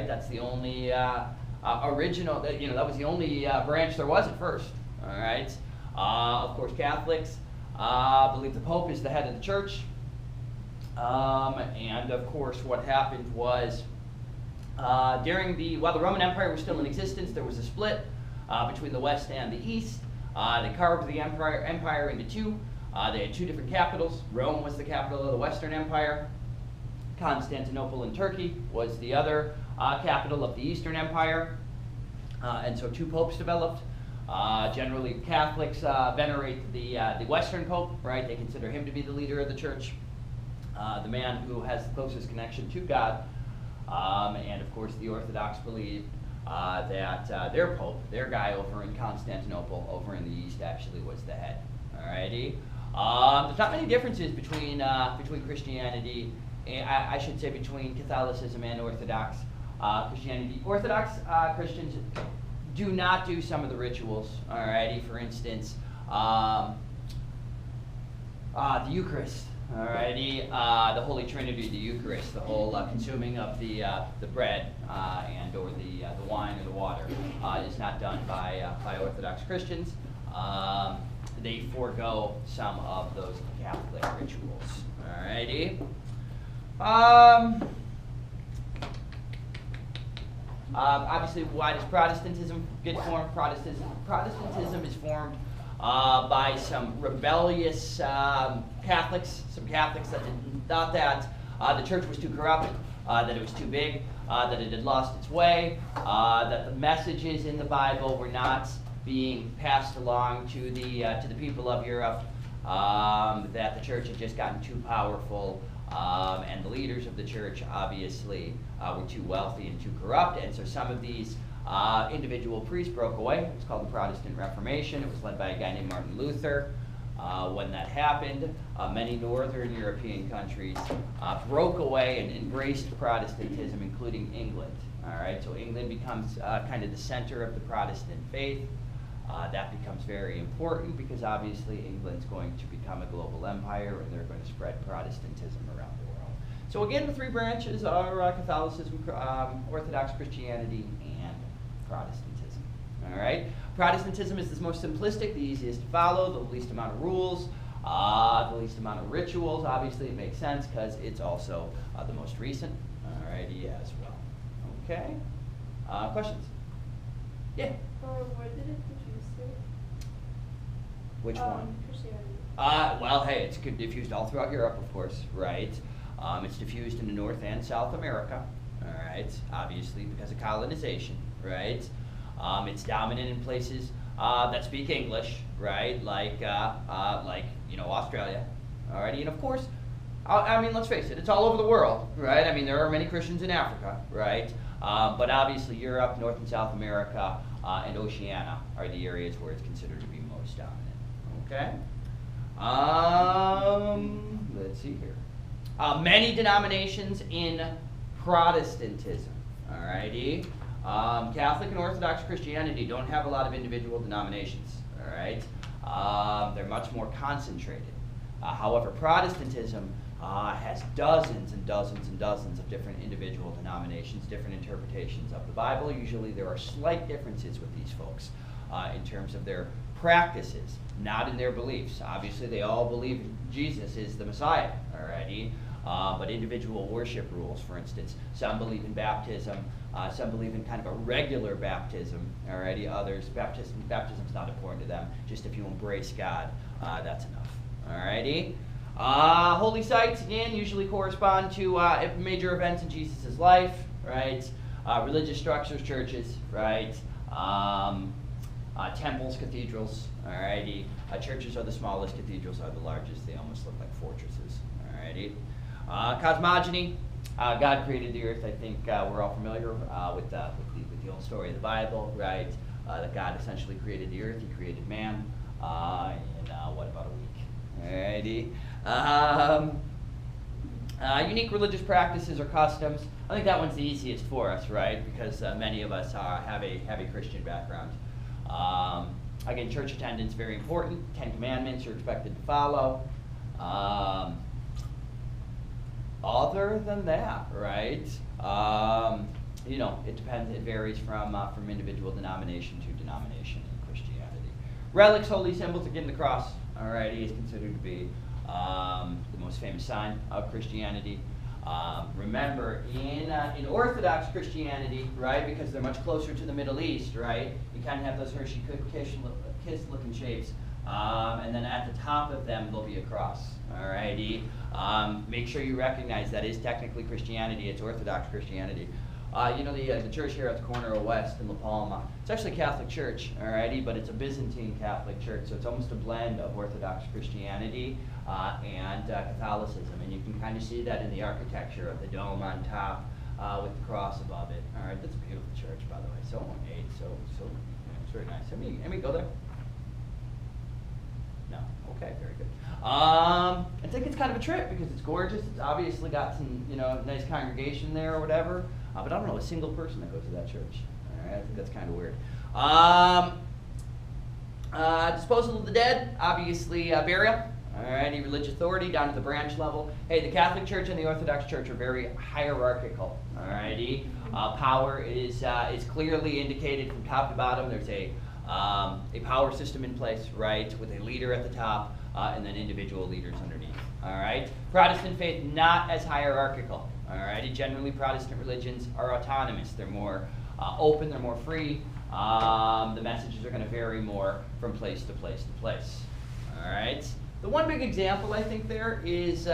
right? That's the only original, that was the only branch there was at first, all right? Of course, Catholics believe the Pope is the head of the church. And of course, what happened was while the Roman Empire was still in existence, there was a split between the West and the East. They carved the empire into two. They had two different capitals. Rome was the capital of the Western Empire. Constantinople in Turkey was the other capital of the Eastern Empire. And so two popes developed. Generally, Catholics venerate the Western Pope, right? They consider him to be the leader of the church, the man who has the closest connection to God. And of course, the Orthodox believe that their Pope, their guy over in Constantinople, over in the East, actually was the head. Alrighty. There's not many differences between Christianity, and I should say between Catholicism and Orthodox Christianity. Orthodox Christians do not do some of the rituals. Alrighty. For instance, the Eucharist. Alrighty, the Holy Trinity, the Eucharist, the whole consuming of the bread and or the wine or the water is not done by Orthodox Christians. They forego some of those Catholic rituals. Alrighty. Obviously, why does Protestantism get formed? Protestantism is formed by some rebellious Catholics, some Catholics that thought that the church was too corrupt, that it was too big, that it had lost its way, that the messages in the Bible were not being passed along to the people of Europe, that the church had just gotten too powerful, and the leaders of the church obviously were too wealthy and too corrupt, and so some of these individual priests broke away. It was called the Protestant Reformation. It was led by a guy named Martin Luther. When that happened, many northern European countries broke away and embraced Protestantism, including England. All right, so England becomes kind of the center of the Protestant faith. That becomes very important because obviously England's going to become a global empire and they're going to spread Protestantism around the world. So again, the three branches are Catholicism, Orthodox Christianity, and Protestantism. All right, Protestantism is the most simplistic, the easiest to follow, the least amount of rules, the least amount of rituals. Obviously, it makes sense because it's also the most recent. All righty, as well. Okay. Questions? Yeah. Where did it diffuse to? Which one? Christianity. Well, hey, it's diffused all throughout Europe, of course, right? It's diffused into North and South America, all right? Obviously, because of colonization, right? It's dominant in places that speak English, right? Like Australia, alrighty. And of course, I mean, let's face it, it's all over the world, right? I mean, there are many Christians in Africa, right? But obviously, Europe, North and South America, and Oceania are the areas where it's considered to be most dominant. Okay. Let's see here. Many denominations in Protestantism. Alrighty. Catholic and Orthodox Christianity don't have a lot of individual denominations. All right. They're much more concentrated. However, Protestantism has dozens and dozens and dozens of different individual denominations, different interpretations of the Bible. Usually there are slight differences with these folks in terms of their practices, not in their beliefs. Obviously, they all believe Jesus is the Messiah, alrighty? But individual worship rules, for instance, some believe in baptism, some believe in kind of a regular baptism, alrighty? Others, baptism's not important to them. Just if you embrace God, that's enough, alrighty? Holy sites, again, usually correspond to major events in Jesus' life, right? Religious structures, churches, right? Temples, cathedrals, alrighty? Churches are the smallest, cathedrals are the largest. They almost look like fortresses, alrighty? Cosmogony, God created the earth. I think we're all familiar with the old story of the Bible, right? That God essentially created the earth, He created man, in what, about a week? Alrighty. Unique religious practices or customs. I think that one's the easiest for us, right? Because many of us have a Christian background. Again, church attendance, very important. 10 Commandments you're expected to follow. Other than that, right? you know, it depends. It varies from individual denomination to denomination in Christianity. Relics, holy symbols. Again, the cross. Alrighty, is considered to be the most famous sign of Christianity. Remember, in Orthodox Christianity, right, because they're much closer to the Middle East, right, you kind of have those Hershey kiss-looking shapes, and then at the top of them there'll be a cross. Alrighty, make sure you recognize that is technically Christianity. It's Orthodox Christianity. You know, the church here at the corner of West in La Palma, it's actually a Catholic church, alrighty, but it's a Byzantine Catholic church, so it's almost a blend of Orthodox Christianity and Catholicism, and you can kind of see that in the architecture of the dome on top with the cross above it. All right, that's a beautiful church, by the way. So ornate, so it's very nice. Let me go there. No, okay, very good. I think it's kind of a trip because it's gorgeous. It's obviously got some, you know, nice congregation there or whatever. But I don't know a single person that goes to that church. All right, I think that's kind of weird. Disposal of the dead, obviously burial. All right, any religious authority down to the branch level. Hey, the Catholic Church and the Orthodox Church are very hierarchical. All righty, power is clearly indicated from top to bottom. There's a power system in place, right, with a leader at the top and then individual leaders underneath. All right, Protestant faith not as hierarchical. All righty, generally Protestant religions are autonomous. They're more open. They're more free. The messages are going to vary more from place to place to place. All right. The one big example I think there is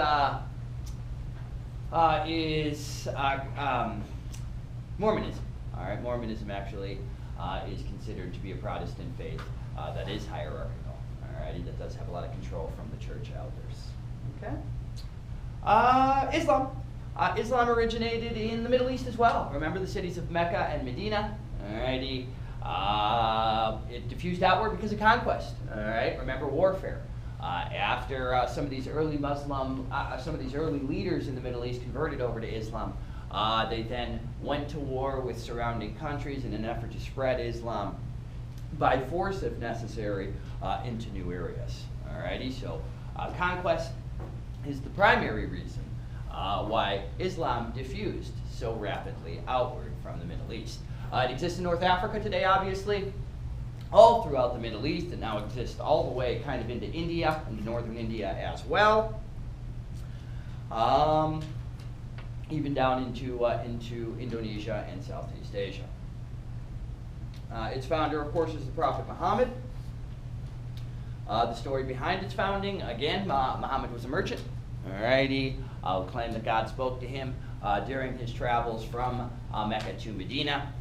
Mormonism. All right, Mormonism actually is considered to be a Protestant faith that is hierarchical. All right, that does have a lot of control from the church elders. Okay. Islam. Islam originated in the Middle East as well. Remember the cities of Mecca and Medina. All righty. It diffused outward because of conquest. All right. Remember warfare. After some of these early leaders in the Middle East converted over to Islam, they then went to war with surrounding countries in an effort to spread Islam by force, if necessary, into new areas. Alrighty, so conquest is the primary reason why Islam diffused so rapidly outward from the Middle East. It exists in North Africa today, obviously, all throughout the Middle East. It now exists all the way kind of into India, into northern India as well, even down into Indonesia and Southeast Asia. Its founder, of course, is the Prophet Muhammad. The story behind its founding, again, Muhammad was a merchant. Alrighty, who claimed that God spoke to him during his travels from Mecca to Medina.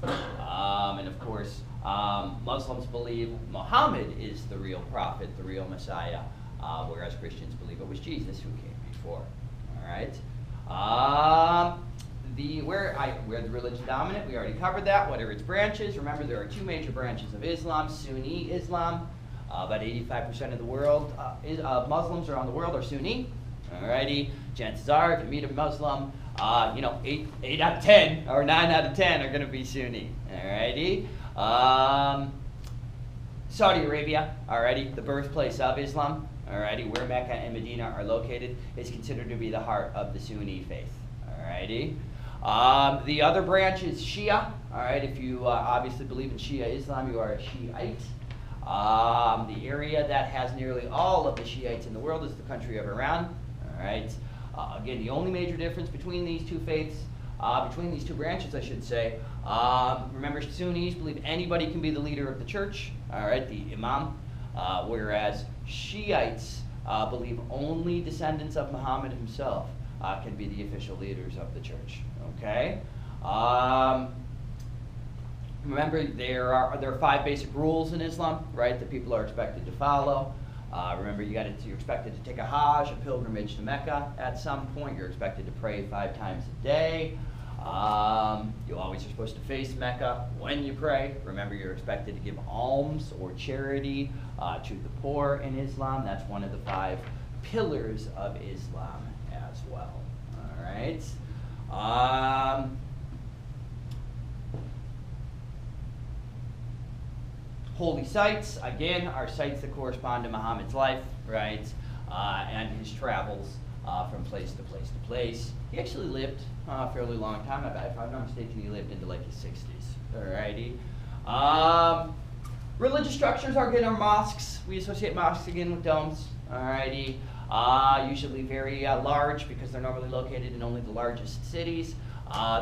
And of course, Muslims believe Muhammad is the real prophet, the real Messiah, whereas Christians believe it was Jesus who came before. All right. Where the religion dominant, we already covered that. What are its branches? Remember, there are two major branches of Islam: Sunni Islam. About 85% of the world, Muslims around the world are Sunni. Alrighty. Chances are, if you meet a Muslim, 8 out of 10 or 9 out of 10 are going to be Sunni. Alrighty. Saudi Arabia, alrighty, the birthplace of Islam, alrighty, where Mecca and Medina are located, is considered to be the heart of the Sunni faith. Alrighty. The other branch is Shia. Alright, if you obviously believe in Shia Islam, you are a Shiite. The area that has nearly all of the Shiites in the world is the country of Iran. Alright. Again, the only major difference between these two faiths, between these two branches, I should say, remember, Sunnis believe anybody can be the leader of the church, all right, the imam, whereas Shiites believe only descendants of Muhammad himself can be the official leaders of the church. Okay. Remember, there are 5 basic rules in Islam, right, that people are expected to follow. Remember, you're expected to take a Hajj, a pilgrimage to Mecca at some point. You're expected to pray 5 times a day. You always are supposed to face Mecca when you pray. Remember, you're expected to give alms or charity to the poor in Islam. That's one of the 5 pillars of Islam as well. All right. Holy sites, again, are sites that correspond to Muhammad's life, right, and his travels from place to place to place. He actually lived a fairly long time. If I'm not mistaken, he lived into like his 60s. Alrighty. Religious structures are good in our mosques. We associate mosques again with domes. Alrighty. Usually very large because they're normally located in only the largest cities.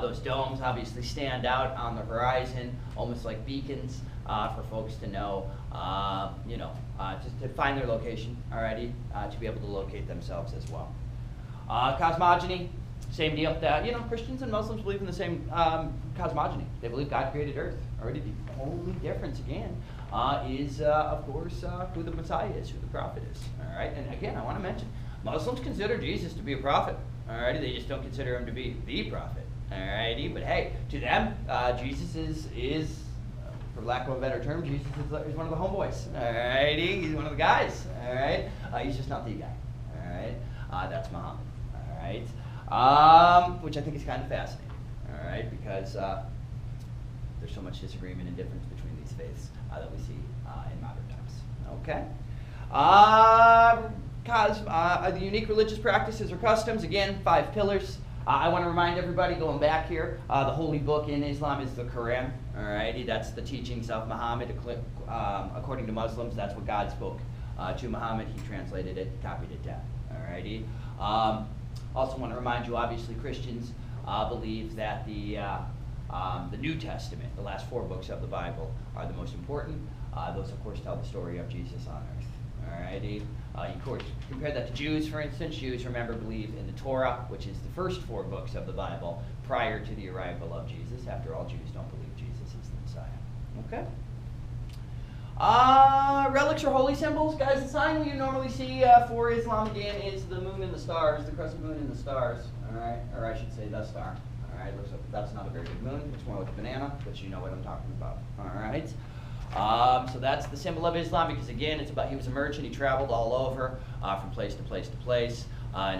Those domes obviously stand out on the horizon, almost like beacons for folks to know, just to find their location, alrighty, to be able to locate themselves as well. Cosmogony, same deal. Christians and Muslims believe in the same cosmogony. They believe God created Earth. Already, the only difference again is, of course, who the Messiah is, who the prophet is. All right, and again, I want to mention, Muslims consider Jesus to be a prophet. All righty, they just don't consider him to be the prophet. All righty, but hey, to them, Jesus is, for lack of a better term, Jesus is one of the homeboys. All righty, he's one of the guys. All right, he's just not the guy. All right, that's Muhammad. All right, which I think is kind of fascinating. All right, because there's so much disagreement and difference between these faiths that we see in modern times. Okay. The unique religious practices or customs, again, 5 pillars. I want to remind everybody, going back here, the holy book in Islam is the Quran. Alrighty, that's the teachings of Muhammad. According to Muslims, that's what God spoke to Muhammad. He translated it, copied it down. Alrighty. Also want to remind you, obviously, Christians believe that the New Testament, the last 4 books of the Bible, are the most important. Those, of course, tell the story of Jesus on earth. Alrighty. Of course, compare that to Jews, for instance. Jews, remember, believe in the Torah, which is the first 4 books of the Bible prior to the arrival of Jesus. After all, Jews don't believe Jesus is the Messiah. Okay. Relics or holy symbols. Guys, the sign you normally see for Islam, again, is the moon and the stars, the crescent moon and the stars. Alright, or I should say the star. Alright, looks like that's not a very good moon. It's more like a banana, but you know what I'm talking about. Alright. So that's the symbol of Islam because, again, it's about he was a merchant. He traveled all over from place to place to place. And